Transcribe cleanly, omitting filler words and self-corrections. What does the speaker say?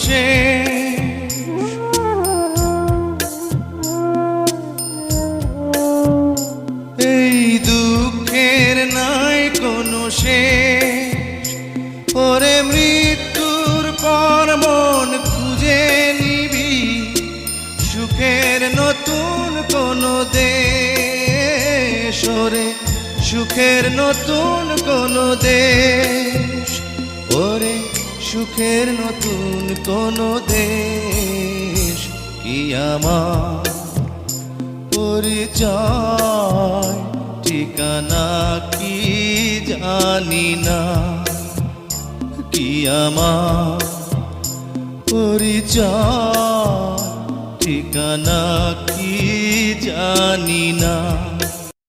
শেষ। এই দুঃখের নাই কোনো শেষ। ওরে মৃত্যুর পর মন খুঁজে নিবি সুখের নতুন কোনো দেশ। ওরে সুখের নতুন কোনো দেশ, ওরে সুখের নতুন কোনো দেশ। কি আমার পরিচয় ঠিকানা কি জানি না, কি আমার পরিচয় ঠিকানা কি জানি না।